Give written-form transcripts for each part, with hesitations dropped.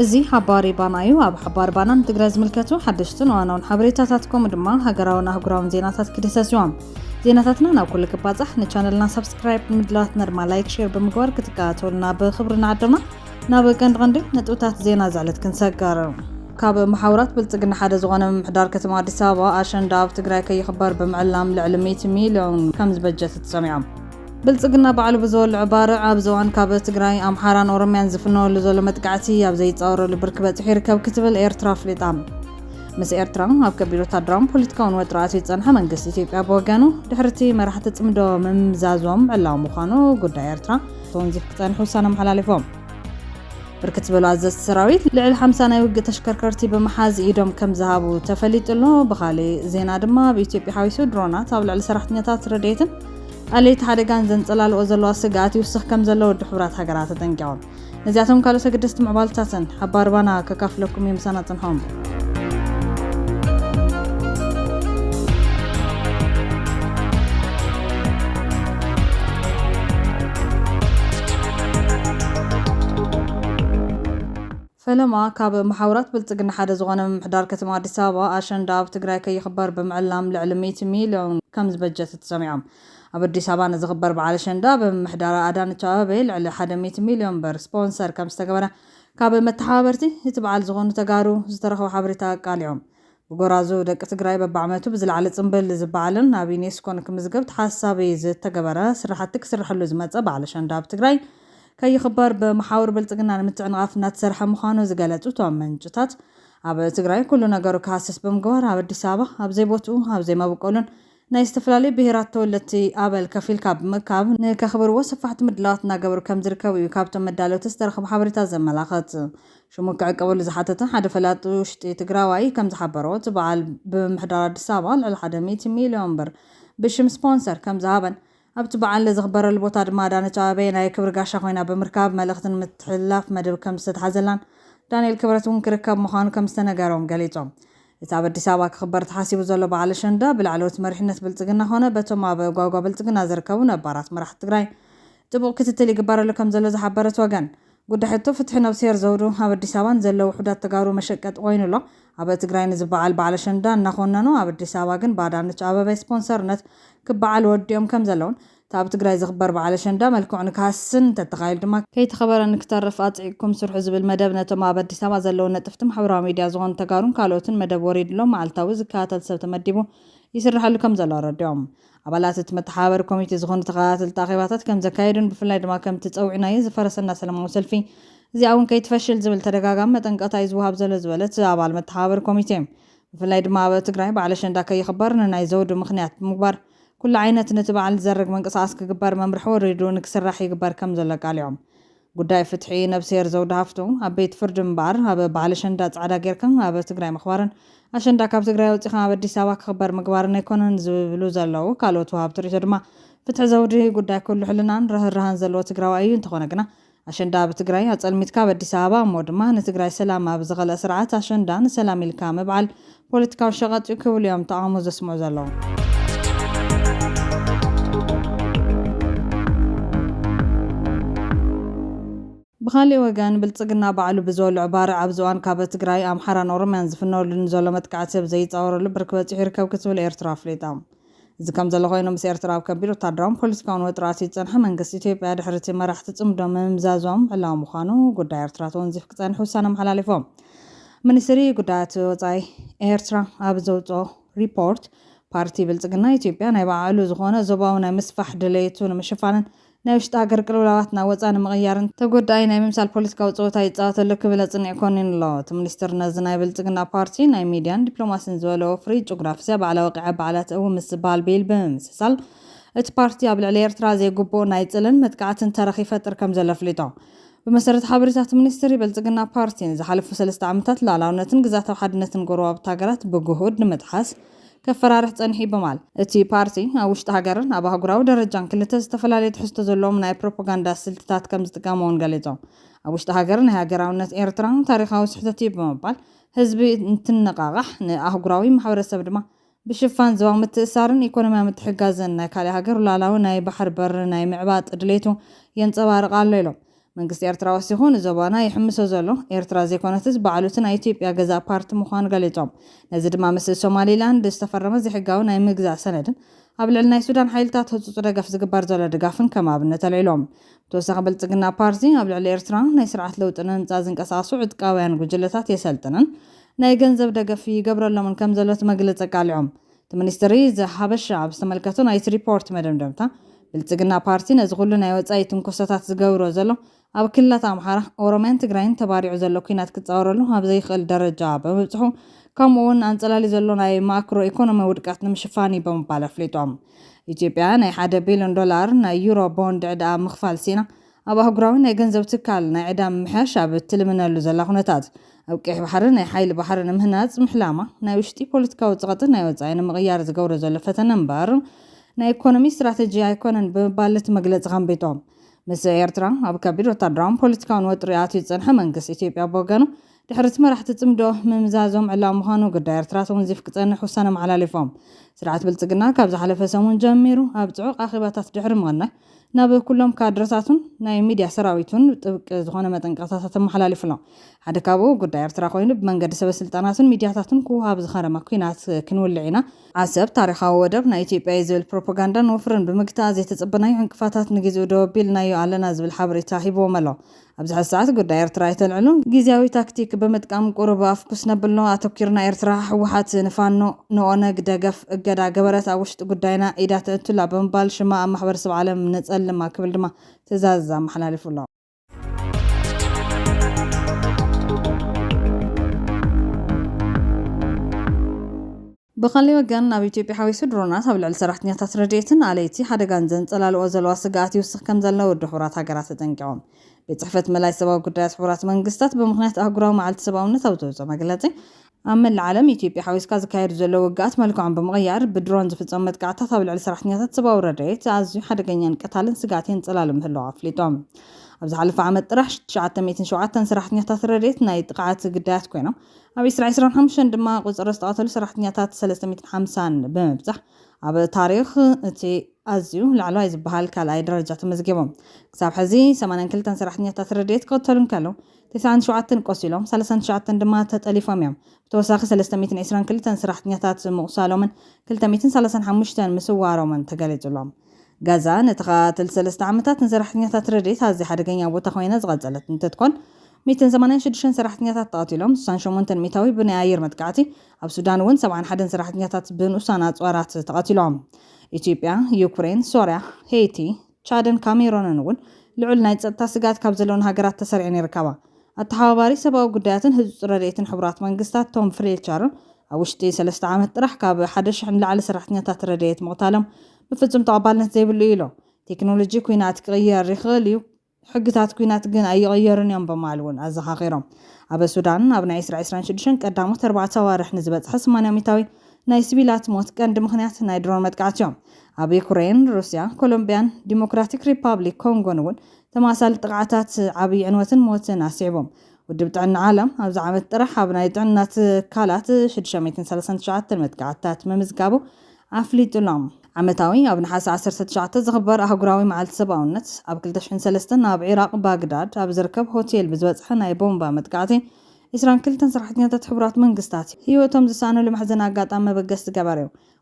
እዚ ሓባሪ ባናዩ ኣብ ሓባር ባናን ትግራይ ዝምልከቱ ሓደሽትን ዋናውን ሓበሬታታትኩም ድማ ሃገራውን ኣህጉራውን ዜናታት ክደሰስዮም ዜናታትና ናብ ኩሉ ክባጻሕ ንቻነልና ሰብስክራይብ ንምድላዋትና ድማ ላይክ ሼር ብምግባር ክትከታተሉና ብኽብሪ ንዓድማ ናብ ቀንዲ ነጥብታት ዜና ዘዕለት ክንሰጋር ካብ መሓውራት ብልጽግና ሓደ ዝኾነ ምሕዳር ከተማ አዲስ አበባ አሸንዳ ኣብ ትግራይ ከይኽበር ብምዕላም ልዕሊ 100 ሚልዮን ከም ዝበጀት ተሰሚዖም ብልጽግና በዓሉ ብዝወልዑ ባርዕ ኣብ ዘዋን ካብ ትግራይ ኣምሓራን ኦሮምያን ዝፍነወሉ ዘሎ መጥቃዕቲ ኣብ ዘይፃወረሉ ብርኪ በፂሑ ይርከብ ክትብል ኤርትራ ፍሊጣ ምስ ኤርትራ ኣብ ከቢድ ወታደራውን ፖለቲካውን ወጥራት ይጸንሐ መንግስቲ ኢትዮጵያ ብወገኑ ድሕርቲ መራሕቲ ጽምዶ ምምዛዞም ዕላው ምዃኑ ጉዳይ ኤርትራ ተወንዚፍ ክጸንሑ ውሳነ መሓላሊፎም ብርክት ዝበሉ ኣዘዝቲ ሰራዊት ልዕሊ 50 ናይ ውግእ ተሽከርከርቲ ብምሓዝ ኢዶም ከም ዝሃቡ ተፈሊጡሎ ብኻሊእ ዜና ድማ ብኢትዮጵያ ሓዊሱ ድሮናት ኣብ ልዕሊ ሰራሕተኛታት ረድኤትን አለይቲ ሓደጋን ዘንጸላልኦ ዘለዋ ስጋኣት ይውስኽ ከም ዘለዎ ድሕብራት ሃገራት ተጠንቂቖም ነዚኣቶም ካልኦት ኣገደስቲ ምዕባልታትን ሓባር ባና ከካፍለኩም የምሳና ጽንሖም ፈለማ ካብ መሓውራት ብልጽግና ሓደ ዝኾነ ምሕዳር ከተማ አዲስ አበባ አሸንዳ ኣብ ትግራይ ከይኽበር ብምዕላም ልዕሊ 100 ሚልዮን ከም ዝበጀት ተሰሚዖም ኣብ አዲስ አበባ ንዝኽበር በዓል አሸንዳ ብምሕዳር አዳነች አቤቤ ልዕሊ 100 ሚልዮን ብር ስፖንሰር ከም ዝተገበረ ካብ መተሓባበርቲ እቲ በዓል ዝኾኑ ተጋሩ ዝተረኸቡ ሓበሬታ ቃሊዖም ብጎራዙ ደቂ ትግራይ በብዓመቱ ብዝለዓለ ጽምብል ዝበዓልን ኣብ ዩኔስኮ ክምዝገብ ተሓሳቢ ዝተገበረ ስራሕቲ ክስርሐሉ ዝመጸ በዓል አሸንዳ ኣብ ትግራይ ከይኽበር በመሓውር ብልጽግና ንምትዕንቃፍ እናተሰርሐ ምዃኑ ዝገለጹ እቶም ምንጭታት ኣብ ትግራይ ኩሉ ነገሩ ክሃስስ ብምግባር ኣብ አዲስ አበባ ኣብ ዘይቦትኡ ኣብ ዘይመብቀሉን ናይ ዝተፈላለዩ ብሄራት ተወለድቲ ኣበል ከፊልካ ብምእካብ ንከኽብርዎ ሰፋሕቲ ምድላዋት እናገበሩ ከም ዝርከቡ እዩ ካብቶም መዳለውቲ ዝተረኸቡ ሓበሬታት ዘመላኽት ሽሙ ክዕቀበሉ ዝሓተተ ሓደ ፈላጡ ውሽጢ ትግራዋይ ከም ዝሓበሮ እቲ በዓል ብምሕዳር አዲስ አበባ ልዕሊ 100 ሚልዮን ብር ብሽም ስፖንሰር ከም ዝሃበን ኣብቲ በዓል ዝኽበረሉ ቦታ ድማ አዳነች አቤቤ ናይ ክብሪ ጋሻ ኮይና ብምርካብ መልእኽትን ምትሕልላፍ መደብ ከም ዝተተሓዘላን ዳንኤል ክብረት እውን ክርከብ ምዃኑ ከም ዝተነገሮም ገሊፆም እቲ ኣብ አዲስ አበባ ክኽበር ተሓሲቡ ዘሎ በዓል አሸንዳ ብላዕለዎት መሪሕነት ብልጽግና ኾነ በቶም ኣብ ጓጓ ብልጽግና ዝርከቡ ነባራት መራሕቲ ትግራይ ጥቡቅ ክትትል ይግበረሉ ከም ዘሎ ዝሓበረት ወገን ጉዳይ ሕቶ ፍትሒ ነብስሄር ዘውዱ ኣብ አዲስ አበባን ዘለው ውሕዳት ተጋሩ መሸቀጥ ኮይኑሎ ኣብ ትግራይ ንዝበዓል በዓል አሸንዳ እናኾነኑ ኣብ አዲስ አበባ ግን በአዳነች አቤቤ ስፖንሰርነት ክበዓል ወዲኦም ከም ዘለውን ኣብ ትግራይ ዝኽበር በዓል አሸንዳ መልክዑ ንክሃስን ተተኻይል ድማ ከይተኸበረ ንክተርፍ ኣጽዒቅኩም ስርሑ ዝብል መደብ ነቶም ኣብ አዲስ አበባ ዘለው ነጥፍቲ ማሕበራዊ ሚድያ ዝኾኑ ተጋሩን ካልኦትን መደብ ወሪድሎም መዓልታዊ ዝከታተል ሰብ ተመዲቡ ይስርሐሉ ከም ዘሎ ረድኦም ኣባላት እቲ መተሓባበሪ ኮሚቴ ዝኾኑ ተኸታተልቲ ኣኼባታት ከም ዘካየዱን ብፍላይ ድማ ከም ትፀውዒናዮ ዝፈረሰና ሰላማዊ ሰልፊ እዚኣ እውን ከይትፈሽል ዝብል ተደጋጋሚ መጠንቀቕታ እዩ ዝወሃብ ዘሎ ዝበለት ኣባል መተሓባበሪ ኮሚቴ ብፍላይ ድማ ኣብ ትግራይ በዓል አሸንዳ ከይኽበር ንናይ ዘውዱ ምኽንያት ብምግባር ኩሉ ዓይነት ነቲ በዓል ዝዘርግ መንቀሳቐስ ክግበር መምርሒ ወሪዱ ንክስራሕ ይግበር ከም ዘሎ ቃሊዖም ጉዳይ ፍትሒ ነብስሄር ዘውዱ ሃፍቱ ኣብ ቤት ፍርዲ እምበር ኣብ በዓል አሸንዳ ጻዕዳ ጌርካ ኣብ ትግራይ ምኽባርን አሸንዳ ካብ ትግራይ ወፂኻ ኣብ አዲስ አበባ ክኽበር ምግባርን ኣይኮነን ዝብሉ ዘለው ካልኦት ወሃብቲ ርእቶ ድማ ፍትሒ ዘውዲ ጉዳይ ኩሉ ሕልናን ርህራህን ዘለዎ ትግራዋይ እዩ እንተኾነ ግና አሸንዳ ኣብ ትግራይ ኣጸልሚትካ ኣብ አዲስ አበባ እሞ ድማ ንትግራይ ሰላም ኣብ ዝኸልአ ስርዓት አሸንዳ ንሰላም ኢልካ ምብዓል ፖለቲካዊ ሸቐጥ እዩ ክብሉ እዮም ተቃውሞ ዘስምዑ ዘለዉ ብኻሊእ ወገን ብልጽግና በዓሉ ብዝወልዑ ባርዕ ኣብ ዘዋን ካብ ትግራይ ኣምሓራን ኦሮምያን ዝፍነወሉ ዘሎ መጥቃዕቲ ኣብ ዘይፃወረሉ ብርኪ በፂሑ ይርከብ ክትብል ኤርትራ ፍሊጣ እዚ ከም ዘሎ ኮይኑ ምስ ኤርትራ ኣብ ከቢድ ወታደራውን ፖለቲካውን ወጥራት ይጸንሐ መንግስቲ ኢትዮጵያ ድሕርቲ መራሕቲ ጽምዶ ምምዛዞም ዕላው ምዃኑ ጉዳይ ኤርትራ ተወንዚፍ ክጸንሕ ውሳነ መሓላሊፎም ሚኒስትሪ ጉዳያት ወጻኢ ኤርትራ ኣብ ዘውፅኦ ሪፖርት ፓርቲ ብልጽግና ኢትዮጵያ ናይ በዓሉ ዝኾነ ዞባዊ ናይ ምስፋሕ ድሌቱ ንምሽፋንን ናይ ውሽጢ ሃገር ቅልውላዋት ናብ ወፃኢ ንምቕያርን ተጎዳኢ ናይ ምምሳል ፖለቲካዊ ፀወታ ይፃወተሉ ክብል ኣጽኒዑ ኮኒኑ ኣሎ እቲ ሚኒስትር ነዚ ናይ ብልጽግና ፓርቲ ናይ ሚድያን ዲፕሎማስን ዝበለዎ ፍሪ ጂኦግራፊያ በዓለ ወቂዓ በዓላት እውን ምስ ዝበሃል ቤል ብምምስሳል እቲ ፓርቲ ኣብ ልዕሊ ኤርትራ ዘይግቡእ ናይ ጽልን መጥቃዕትን ተረኺ ይፈጥር ከም ዘሎ ኣፍሊጡ ብመሰረት ሓበሬታት ሚኒስትሪ ብልጽግና ፓርቲ ዝሓለፉ 3 ዓመታት ሉዓላውነትን ግዛታዊ ሓድነትን ጎረባብቲ ሃገራት ብጉሁድ ንምጥሓስ ከፈራርሕ ጸንሒ በማል እቲ ፓርቲ ኣብ ውሽጢ ሃገርን ኣብ ኣህጉራዊ ደረጃን ክልተ ዝተፈላለዩ ትሕዝቶ ዘለዎም ናይ ፕሮፓጋንዳ ስልትታት ከም ዝጥቀሙን ገሊፆም ኣብ ውሽጢ ሃገር ናይ ሃገራውነት ኤርትራ ታሪኻዊ ስሕተት እዩ ብምባል ህዝቢ እንትነቃቃሕ ንኣህጉራዊ ማሕበረሰብ ድማ ብሽፋን ዞባ ምትእሳርን ኢኮኖሚያዊ ምትሕግጋዝን ናይ ካልእ ሃገር ሉዓላዊ ናይ ባሕር በር ናይ ምዕባጥ ድሌቱ የንፀባርቕ ኣሎ ኢሎም መንግስቲ ኤርትራ ወሲኹን ዞባና ይሕምሶ ዘሎ ኤርትራ ዘይኮነትስ ባዕሉትን ኢትዮጵያ ገዛ ፓርቲ ምዃኑ ገሊፆም ነዚ ድማ ምስ ሶማሊላንድ ዝተፈረመ ዘይሕጋዊ ናይ ምግዛእ ሰነድን ኣብ ልዕሊ ናይ ሱዳን ሓይልታት ህፁፅ ደገፍ ዝግበር ዘሎ ድጋፍን ከም ኣብነት ኣልዒሎም ብተወሳኺ ብልፅግና ፓርቲ ኣብ ልዕሊ ኤርትራ ናይ ስርዓት ለውጢ ንምምፃእ ዝንቀሳቐሱ ዕጥቃውያን ጉጅለታት የሰልጥንን ናይ ገንዘብ ደገፍ ይገብረሎምን ከም ዘሎ መግለፂ ቃሊዖም እቲ ሚኒስትሪ ዘሓበሻ ኣብ ዝተመልከቱ ናይቲ ሪፖርት መደምደምታ ብልፅግና ፓርቲ ነዚ ኩሉ ናይ ወፃኢ ትንኮሳታት ዝገብሮ ዘሎ ኣብ ክልላት ኣምሓራ ኦሮምያን ትግራይን ተባሪዑ ዘሎ ኩናት ክፃወረሉ ኣብ ዘይኽእል ደረጃ ብምብፅሑ ከምኡውን ኣንፀላሊ ዘሎ ናይ ማክሮ ኢኮኖሚ ውድቀት ንምሽፋን ብምባል ኣፍሊጦም ኢትዮጵያ ናይ $1 ቢልዮን ናይ ዩሮ ቦንድ ዕዳ ምኽፋል ሲና ኣብ ኣህጉራዊ ናይ ገንዘብ ትካል ናይ ዕዳ ምምሕያሽ ኣብ እትልምነሉ ዘላ ኩነታት ኣብ ቀይሕ ባሕሪ ናይ ሓይሊ ባሕሪ ንምህናፅ ምሕላማ ናይ ውሽጢ ፖለቲካዊ ፀቕጢ ናይ ወፃኢ ንምቕያር ዝገብሮ ዘሎ ፈተነ እምበር ናይ ኢኮኖሚ ስትራቴጂ ኣይኮነን ብምባል እቲ መግለፂ ከንቢጦም ምስ ኤርትራ ኣብ ከቢድ ወታደራውን ፖለቲካውን ወጥሪ ኣትዩ ዝፀንሐ መንግስቲ ኢትዮጵያ ብወገኑ ድሕሪ እቲ መራሕቲ ፅምዶ ምምዛዞም ዕላው ምዃኑ ጉዳይ ኤርትራ ተወንዚፍ ክፀንሕ ውሳነ መሓላሊፎም ስርዓት ብልፅግና ካብ ዝሓለፈ ሰሙን ጀሚሩ ኣብ ፅዑቕ ኣኼባታት ድሕሪ ምቕናይ ናብ ኩሎም ካድረታቱን ናይ ሚድያ ሰራዊቱን ጥብቂ ዝኾነ መጠንቀቕታታት መሓላሊፉሎም ሓደ ካብኡ ጉዳይ ኤርትራ ኮይኑ ብመንገዲ ሰበስልጣናትን ሚድያታትን ክውሃብ ዝኸረመ ኩናት ክንውልዕ ኢና ዓሰብ ታሪኻዊ ወደብ ናይ ኢትዮጵያ ዝብል ፕሮፓጋንዳን ወፍርን ብምግታእ ዘይተፀበናዩ ዕንቅፋታት ንግዚኡ ደው ኣቢልናዮ ኣለና ዝብል ሓበሬታ ሂቦም ኣሎ ኣብዚ ሰዓት ጉዳይ ኤርትራ የተልዕሉ ጊዜያዊ ታክቲክ ብምጥቃም ቁሩብ ኣፍኩስ ነብሎ ኣተኪርና ኤርትራ ሕወሓት ንፋኖ ንኦነግ ደገፍ እገዳ ገበረት ኣብ ውሽጢ ጉዳይና ኢዳ ተእትላ ብምባል ሽማ ኣብ ማሕበረሰብ ዓለም ነፀልማ ክብል ድማ ትእዛዝ ኣመሓላሊፉሎ ብኸሊ ወገን ኣብ ኢትዮጵያ ሓዊሱ ድሮናት ኣብ ልዕሊ ሰራሕተኛታት ረድኤትን ኣለይቲ ሓደጋን ዘንፀላልኦ ዘለዋ ስጋኣት ይውስኽ ከም ዘሎ ውድብ ሕቡራት ሃገራት ተጠንቂቖም ቤት ጽሕፈት መላይ ሰብኣዊ ጉዳያት ሕቡራት መንግስታት ብምኽንያት ኣህጉራዊ መዓልቲ ሰብኣውነት ኣብ ዘውፅኦ መግለፂ ኣብ መላእ ዓለም ኢትዮጵያ ሓዊስካ ዝካየዱ ዘለዉ ውግኣት መልክዖም ብምቕያር ብድሮን ዝፍፀሙ መጥቃዕታት ኣብ ልዕሊ ሰራሕተኛታት ሰብኣዊ ረድኤት ኣዝዩ ሓደገኛን ቀታልን ስጋኣት የንፀላሉ ምህላው ኣፍሊጦም ኣብ ዝሓለፈ ዓመት ጥራሕ 907 ሰራሕተኛታት ረድኤት ናይ ጥቃዓት ግዳያት ኮይኖም ኣብ 2025 ድማ ቁፅሪ ዝተቐተሉ ሰራሕተኛታት 350 ብምብፃሕ ኣብ ታሪኽ እቲ ኣዝዩ ላዕለዋይ ዝበሃል ካልኣይ ደረጃ ተመዝጊቦም ክሳብ ሕዚ 82 ሰራሕተኛታት ረድኤት ክቕተሉ እንከለዉ 97 ቆሲሎም 39 ድማ ተጠሊፎም እዮም ብተወሳኺ 322 ሰራሕተኛታት ምቑሳሎምን 235 ምስዋሮምን ተገሊጹሎም ጋዛ ነተኻትል 3 ዓመታት ሰራሕተኛታት ረድኤት ኣዝዩ ሓደገኛ ቦታ ኮይና ዝቐፀለት እንትትኮን 186 ሰራሕተኛታት ተቐቲሎም 68 ሚታዊ ብናይ ኣየር መጥቃዕቲ ኣብ ሱዳን እውን 71 ሰራሕተኛታት ብንኡሳን ኣፅዋራት ተቐቲሎም ኢትዮጵያ ዩክሬን ሶርያ ሄይቲ ቻድን ካሜሮንን እውን ልዑል ናይ ፀጥታ ስጋት ካብ ዘለዎን ሃገራት ተሰሪዐን ይርከባ ኣተሓባባሪ ሰብኣዊ ጉዳያትን ህፁፅ ረድኤትን ሕቡራት መንግስታት ቶም ፍሌቸርን ኣብ ውሽጢ 3 ዓመት ጥራሕ ካብ 1,000 ንላዕሊ ሰራሕተኛታት ረድኤት ምቕታሎም ብፍጹም ተቐባልነት ዘይብሉ ኢሎ ቴክኖሎጂ ኩናት ክቕየር ይኽእል እዩ ሕግታት ኩናት ግን ኣይቕየርን እዮም በማል እውን ኣዘኻኺሮም ኣብ ሱዳን ኣብ ናይ 2026 ቀዳሞት 4 ኣዋርሕ ንዝበፅሐ 80 ሚታዊ ናይ ሲቪላት ሞት ቀንዲ ምኽንያት ናይ ድሮን መጥቃዕቲ እዮም ኣብ ዩክሬን ሩስያ ኮሎምቢያን ዲሞክራቲክ ሪፐብሊክ ኮንጎን እውን ተማሳሊ ጥቃዓታት ዓብዪ ዕንወትን ሞትን ኣስዒቦም ውድብ ጥዕና ዓለም ኣብዚ ዓመት ጥራሕ ኣብ ናይ ጥዕና ትካላት 639 መጥቃዕትታት ምምዝጋቡ ኣፍሊጡሎም ዓመታዊ ኣብ ነሓስ 19 ዝኽበር ኣህጉራዊ መዓልቲ ሰብኣውነት ኣብ 2003 ኣብ ኢራቅ ባግዳድ ኣብ ዝርከብ ሆቴል ብዝበፅሐ ናይ ቦምባ መጥቃዕቲ 22 ሰራሕተኛታት ሕቡራት መንግስታት ህይወቶም ዝሳነሉ መሕዘን ኣጋጣሚ መበገስቲ ገበሩ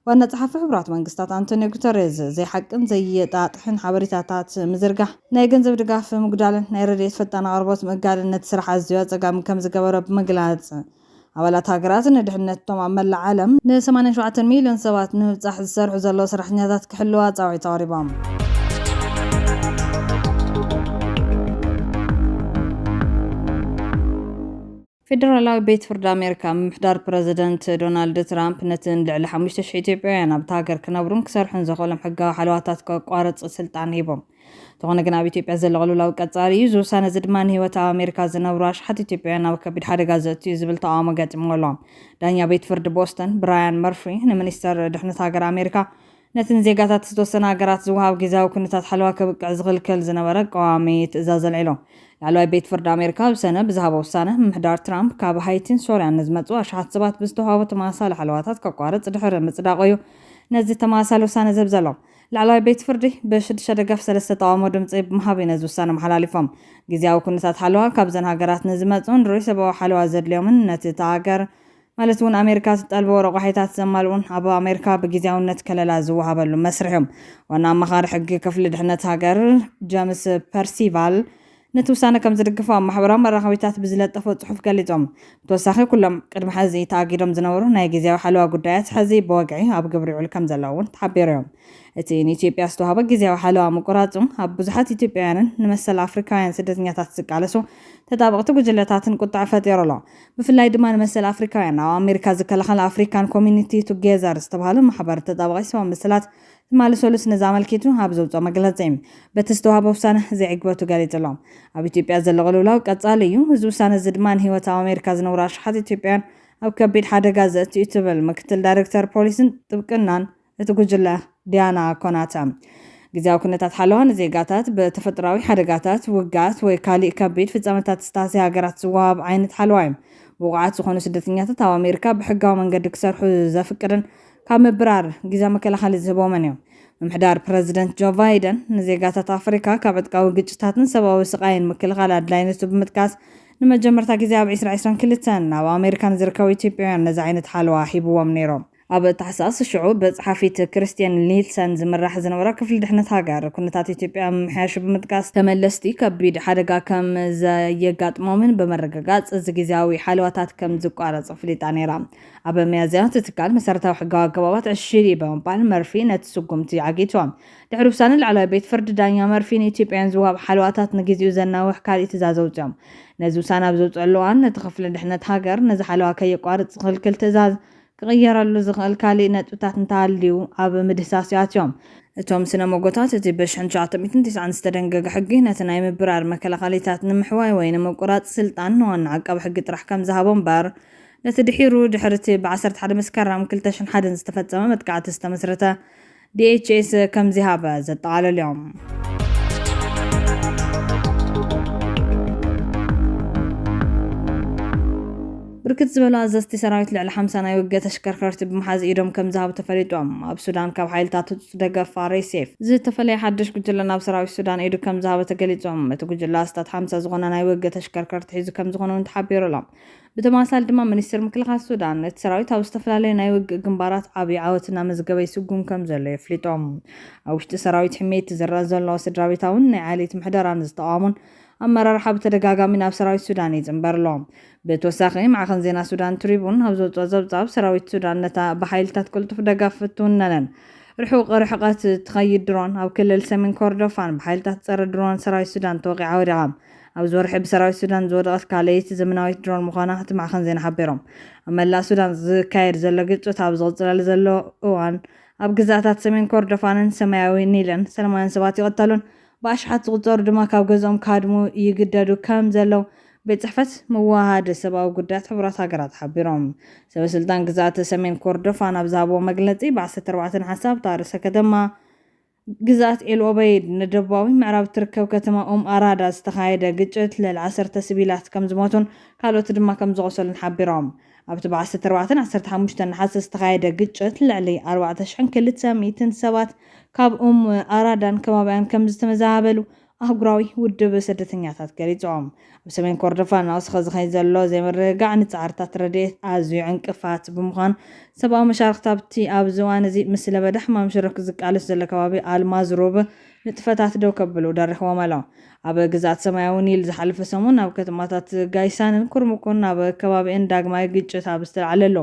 ዋና ጸሓፊ ሕቡራት መንግስታት አንቶኒዮ ጉተሬዝ ዘይሓቅን ዘየጣጥሕን ሓበሬታታት ምዝርጋሕ ናይ ገንዘብ ድጋፍ ምጉዳልን ናይ ረድኤት ፈጣን ኣቅርቦት ምጋድነት ስራሕ ኣዝዩ ኣፀጋሚ ከም ዝገበረ ብምግላጽ ኣባላት ሃገራት ንድሕነቶም ኣብ መላእ ዓለም ን87 ሚልዮን ሰባት ንምብፃሕ ዝሰርሑ ዘለዉ ሰራሕተኛታት ክሕልዋ ፃውዒት ኣቕሪቦም ፌደራላዊ ቤት ፍርዲ ኣሜሪካ ምምሕዳር ፕረዚደንት ዶናልድ ትራምፕ ነትን ልዕሊ 5,000 ኢትዮጵያውያን ኣብቲ ሃገር ክነብሩን ክሰርሑን ዘኽእሎም ሕጋዊ ሓለዋታት ከቋርፅ ስልጣን ሂቦም ተኾነ ግን ኣብ ኢትዮጵያ ዘሎ ቅልውላዊ ቀጻሪ እዩ ዝውሳነ እዚ ድማ ንሂወት ኣብ ኣሜሪካ ዝነብሩ ኣሽሓት ኢትዮጵያውያን ኣብ ከቢድ ሓደጋ ዘእትዩ ዝብል ተቃውሞ ገጢሞሎም ዳኛ ቤት ፍርዲ ቦስተን ብራያን መርፊ ንሚኒስተር ድሕነት ሃገር ኣሜሪካ ነትን ዜጋታት ዝተወሰነ ሃገራት ዝወሃብ ጊዜያዊ ኩነታት ሓለዋ ከብቅዕ ዝኽልክል ዝነበረ ቀዋሚ ትእዛዝ ዘልዒሎም ላዕለዋይ ቤት ፍርዲ ኣሜሪካ ብሰነ ብዝሃበ ውሳነ ምምሕዳር ትራምፕ ካብ ሃይቲን ሶርያን ዝመፁ ኣሽሓት ሰባት ብዝተዋሃቦ ተመሳሳሊ ሓለዋታት ከቋርፅ ድሕሪ ምጽዳቕ እዩ ነዚ ተመሳሳሊ ውሳነ ዘብዘሎም ላዕለዋይ ቤት ፍርዲ ብሽዱሽተ ደገፍ 3 ተቃውሞ ድምፂ ብምሃብ ነዚ ውሳነ መሓላሊፎም ግዝያዊ ኩነታት ሓለዋ ካብዘን ሃገራት ንዝመፁን ርኡይ ሰብኣዊ ሓለዋ ዘድልዮምን ነቲ እታ ሃገር ማለት እውን ኣሜሪካ ዝጠልቦ ረቑሒታት ዘማልኡን ኣብ ኣሜሪካ ብግዝያውነት ከለላ ዝወሃበሉ መስርሕ እዮም። ዋና ኣማኻሪ ሕጊ ክፍሊ ድሕነት ሃገር ጀምስ ፐርሲቫል ነቲ ውሳነ ከም ዝድግፉ ኣብ ማሕበራዊ መራኸቢታት ብዝለጠፎ ጽሑፍ ገሊፆም ብተወሳኺ ኩሎም ቅድሚ ሕዚ ተኣጊዶም ዝነበሩ ናይ ግዝያዊ ሓለዋ ጉዳያት ሕዚ ብወግዒ ኣብ ግብሪ ይውዕሉ ከም ዘለዉ እውን ተሓቢሩ እዮም። እቲ ንኢትዮጵያ ዝተዋህበ ግዝያዊ ሓለዋ ምቁራፁ ኣብ ብዙሓት ኢትዮጵያውያንን ንመሰል ኣፍሪካውያን ስደተኛታት ዝቃለሱ ተጣበቕቲ ጉጅለታትን ቁጣዕ ፈጢሩ ኣሎ። ብፍላይ ድማ ንመሰል ኣፍሪካውያን ኣብ ኣሜሪካ ዝከላኸል ኣፍሪካን ኮሚኒቲ ቱጌዘር ዝተባሃለ ማሕበር ተጣበቒ ሰብኣዊ ምስላት ዝማልሰሉስ ነዛመልኪቱ ኣብ ዘውፅኦ መግለፂ በቲ ዝተዋህበ ውሳነ ዘይዕግበቱ ገሊጹ ኣሎ። ኣብ ኢትዮጵያ ዘሎ ቅልውላው ቀጻሊ እዩ። እዚ ውሳነ እዚ ድማ ንሂወት ኣብ ኣሜሪካ ዝነብሩ ኣሽሓት ኢትዮጵያውያን ኣብ ከቢድ ሓደጋ ዘእትዩ ትብል ምክትል ዳይሬክተር ፖሊስን ጥብቅናን እቲ ጉጅለ ዲያና ኮናታ ግዝያዊ ኩነታት ሓለዋ ንዜጋታት ብተፈጥራዊ ሓደጋታት ውጋት ወይ ካሊእ ከቢድ ፍጻመታት ስታሲ ሃገራት ዝወሃብ ዓይነት ሓለዋ እዩ። ብቑዓት ዝኾኑ ስደተኛታት ኣብ ኣሜሪካ ብሕጋዊ መንገዲ ክሰርሑ ዘፍቅድን ካብ ምብራር ግዝያዊ መከላኸሊ ዝህቦምን እዮም። ምምሕዳር ፕረዚደንት ጆ ባይደን ንዜጋታት ኣፍሪካ ካብ ዕጥቃዊ ግጭታትን ሰብኣዊ ስቃይን ምክልኻል ኣድላይነቱ ብምጥቃስ ንመጀመርታ ግዜ ኣብ 2022 ኣብ ኣሜሪካ ዝርከቡ ኢትዮጵያውያን ነዚ ዓይነት ሓለዋ ሂብዎም ነይሮም። ኣብ ታሕሳስ ሽዑ በጸሓፊት ክርስቲያን ኒልሰን ዝምራሕ ዝነበረ ክፍሊ ድሕነት ሃገር ኩነታት ኢትዮጵያ ምሕያሽ ብምጥቃስ ተመለስቲ ከቢድ ሓደጋ ከም ዘየጋጥሞምን በመረጋጋጽ እዚ ግዝያዊ ሓለዋታት ከም ዝቋረጽ ፍሊጣ ነይራ። ኣብ ሚያዝያ እቲ ትካል መሰረታዊ ሕጋዊ ኣገባባት ዕሽል በመባል መርፊ ነቲ ስጉምቲ ዓጊቶም ድሕሪ ውሳነ ላዕለዋይ ቤት ፍርዲ ዳኛ መርፊ ንኢትዮጵያውያን ዝወሃብ ሓለዋታት ንግዚኡ ዘናውሕ ካልእ ትእዛዝ ኣውፅኦም። ነዚ ውሳነ ኣብ ዘውፅአሉ እዋን ነቲ ክፍሊ ድሕነት ሃገር ነዚ ሓለዋ ከየቋርጽ ዝኽልክል ትእዛዝ ክቕየረሉ ዝኽእል ካሊእ ነጥብታት እንተሃልዩ ኣብ ምድህሳስ ኣትዮም። እቶም ስነ መጎታት እቲ ብ1990 ዝተደንገገ ሕጊ ነቲ ናይ ምብራር መከላኸሊታት ንምሕዋይ ወይ ንምቁራጽ ስልጣን ንዋና ዓቃቢ ሕጊ ጥራሕ ከም ዝሃቦ እምበር ነቲ ድሒሩ ድሕርቲ ብ11 መስከረም 2001 ዝተፈጸመ መጥቃዕቲ ዝተመስረተ DHS ከም ዝሃበ ዘጠቓለሉ እዮም። ብርክት ዝበሉ ኣዘዝቲ ሰራዊት ልዕሊ 50 ናይ ውግእ ተሽከርከርቲ ብምሓዝ ኢዶም ከም ዝሃቡ ተፈሊጦም። ኣብ ሱዳን ካብ ሓይልታት ደገፍ RSF ዝተፈለየ ሓድሽ ጉጅለ ናብ ሰራዊት ሱዳን ኢዱ ከም ዝሃበ ተገሊጾም። እቲ ጉጅለ ኣስታት 50 ዝኾነ ናይ ውግእ ተሽከርከርቲ ሒዙ ከም ዝኾነ ተሓቢሩ ኣሎ። ብተመሳሳሊ ድማ ሚኒስትር ምክልኻል ሱዳን እቲ ሰራዊት ኣብ ዝተፈላለዩ ናይ ውግእ ግንባራት ዓብዪ ዓወትና መዝገበ ይስጉም ከም ዘሎ የፍሊጦም። ኣብ ውሽጢ ሰራዊት ሕሜት ዝረአ ዘሎ ስድራቤታውን ናይ ዓሌት ምሕደራን ዝተቃወሙን ኣመራርሓ ብተደጋጋሚ ናብ ሰራዊት ሱዳን ይጽንበር ኣሎ። ብተወሳኺ ማዕኸን ዜና ሱዳን ትሪቡን ኣብ ዘውፅኦ ዘብጻብ ሰራዊት ሱዳን ነታ ብሓይልታት ቅልጡፍ ደጋፍ ትውነነን ርሑቕ ርሕቐት ትኸይድ ድሮን ኣብ ክልል ሰሜን ኮርዶፋን ብሓይልታት ፀረ ድሮን ሰራዊት ሱዳን ተወቂዓ ወዲቓ። ኣብ ዝወርሒ ብሰራዊት ሱዳን ዝወደቐት ካልአይቲ ዘመናዊት ድሮን ምዃና እቲ ማዕኸን ዜና ሓቢሮም። ኣብ መላእ ሱዳን ዝካየድ ዘሎ ግጭት ኣብ ዝቕፅለሉ ዘሎ እዋን ኣብ ግዛኣታት ሰሜን ኮርዶፋንን ሰማያዊ ኒልን ሰላማውያን ሰባት ይቕተሉን ብኣሽሓት ዝቁፀሩ ድማ ካብ ገዝኦም ካድሙ ይግደዱ ከም ዘለው ቤት ጽሕፈት መዋሃድ ሰብኣዊ ጉዳያት ሕቡራት ሃገራት ሓቢሮም። ሰበስልጣን ግዛኣት ሰሜን ኮርዶፋን ኣብ ዝሃብዎ መግለጺ ብ14 ሓሳብ ታርእሰ ከተማ ግዛኣት ኤልኦበይድ ንደቡባዊ ምዕራብ ትርከብ ከተማ ኣራዳ ዝተኻየደ ግጭት ልዕሊ 10 ሲቪላት ከም ዝሞቱን ካልኦት ድማ ከም ዝቆሰሉን ሓቢሮም። ኣብቲ ብ14 15 ናሓስ ዝተኻየደ ግጭት ልዕሊ 4200 ሰባት ካብ ኣራዳን ከባቢያን ከም ዝተመዛበሉ ኣህጉራዊ ውድብ ስደተኛታት ገሊፆም። ኣብ ሰሜን ኮርዶፋን ኣውስኸ ዝኸይ ዘሎ ዘይምርግጋዕ ንጻዕርታት ረድኤት ኣዝዩ ዕንቅፋት ብምዃን ሰብኣዊ መሻርክቲ ኣብ ዝዋን እዚ ምስ ለበዳ ሕማም ሽሮክ ዝቃለስ ዘሎ ከባቢ ኣልማዝሩብ ንጥፈታት ደው ከብሉ ደሪኽዎም ኣሎ። ኣብ ግዛት ሰማያዊ ኒል ዝሓለፈ ሰሙን ኣብ ከተማታት ጋይሳንን ኩርሙኩን ኣብ ከባቢን ዳግማይ ግጭት ኣብ ዝተለዓለሎ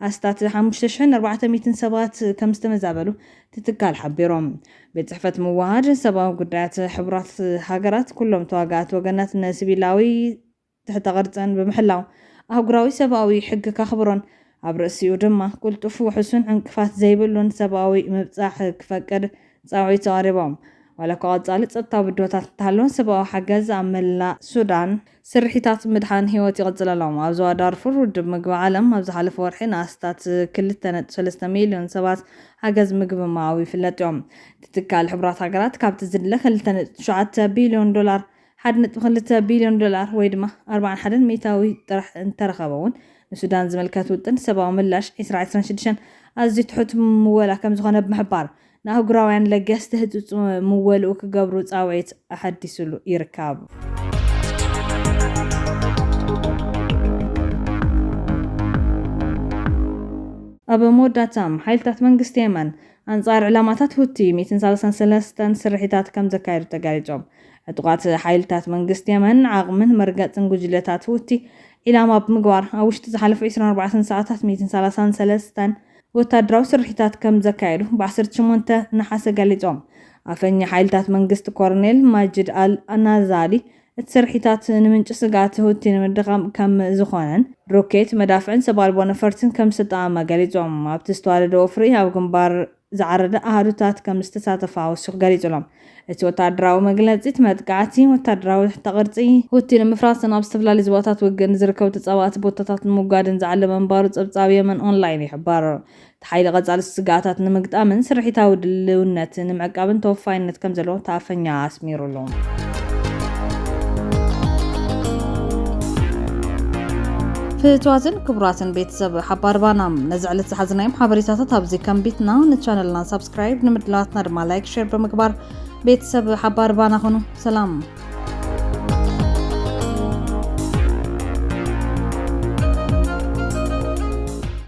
ኣስታት 5400 ሰባት ከም ዝተመዛበሉ ትትካል ሓቢሮም። ቤት ጽሕፈት መዋሃድ ሰብኣዊ ጉዳያት ሕቡራት ሃገራት ኩሎም ተዋጋእቲ ወገናት ንሲቪላዊ ትሕተ ቅርጽን ብምሕላው ኣህጉራዊ ሰብኣዊ ሕጊ ከኽብሮን ኣብ ርእሲኡ ድማ ቁልጡፍ ውሕሱን ዕንቅፋት ዘይብሉን ሰብኣዊ ምብጻሕ ክፈቅድ ጻውዒት ተቐሪቦም። ዋላ እኳ ቀጻሊ ፀጥታዊ ብድሆታት እንተሃለወ ሰብኣዊ ሓገዝ ኣብ መላእ ሱዳን ስርሒታት ምድሓን ህይወት ይቕጽል ኣሎ። ኣብ ዞባ ዳርፉር ውድብ ምግቢ ዓለም ኣብ ዝሓለፈ ወርሒ ንኣስታት 2.3 ሚልዮን ሰባት ሓገዝ ምግቢ ምሃቡ ይፍለጥ እዮም። እቲ ትካል ሕቡራት ሃገራት ካብቲ ዝድለ 2.7 ቢልዮን ዶላር 1.2 ቢልዮን ዶላር ወይ ድማ 41 ሚእታዊ ጥራሕ እንተረኸበ እውን ንሱዳን ዝምልከት ውጥን ሰብኣዊ ምላሽ 2026 ኣዝዩ ትሑት ምወላ ከም ዝኾነ ብምሕባር ንኣህጉራውያን ለገስቲ ህፁፅ ምወልኡ ክገብሩ ፃውዒት ኣሓዲሱሉ ይርከብ። ኣብ መወዳእታ ሓይልታት መንግስቲ የመን ኣንጻር ዕላማታት ሁቲ 133 ስርሒታት ከም ዘካየዱ ተጋሊጾም። ዕጡቃት ሓይልታት መንግስቲ የመን ዓቕምን መርገፅን ጉጅለታት ሁቲ ኢላማ ብምግባር ኣብ ውሽጢ ዝሓለፉ 24 ሰዓታት 133 ወታደራዊ ስርሒታት ከም ዘካየዱ ብ18 ነሓሰ ገሊጾም። ኣፈኛ ሓይልታት መንግስቲ ኮርኔል ማጅድ አልናዛሊ እቲ ስርሒታት ንምንጭ ስጋት ሁቲ ንምድኻም ከም ዝኾነን ሮኬት መዳፍዕን ሰባልቦ ነፈርትን ከም ዝተጠቐመ ገሊጾም። ኣብቲ ዝተዋለደ ወፍሪ ኣብ ግንባር ዝዓረደ ኣሃዱታት ከም ዝተሳተፈ ኣወሲኹ ገሊጹሎም። እቲ ወታደራዊ መግለፂት መጥቃዕቲ ወታደራዊ ተቕርፂ ሁቲ ንምፍራስን ኣብ ዝተፈላለዩ ቦታታት ውግን ዝርከቡ ተጻዋዕቲ ቦታታት ንምውጋድን ዝዓለመ ምንባሩ ጸብጻብ የመን ኦንላይን ይሕበር። እቲ ሓይሊ ቀጻሊ ስጋታት ንምግጣምን ስርሒታዊ ድልውነት ንምዕቃብን ተወፋይነት ከም ዘለዎ ተኣፈኛ ኣስሚሩሉ። ፍትዋትን ክቡራትን ቤተሰብ ሓባር ባናም ነዚ ዕለት ዝሓዝናዮም ሓበሬታታት ኣብዚ ከንቢትና ንቻነልና ሰብስክራይብ ንምድላዋትና ድማ ላይክ ሼር ብምግባር ቤተሰብ ሓባር ባና ኹኑ። ሰላም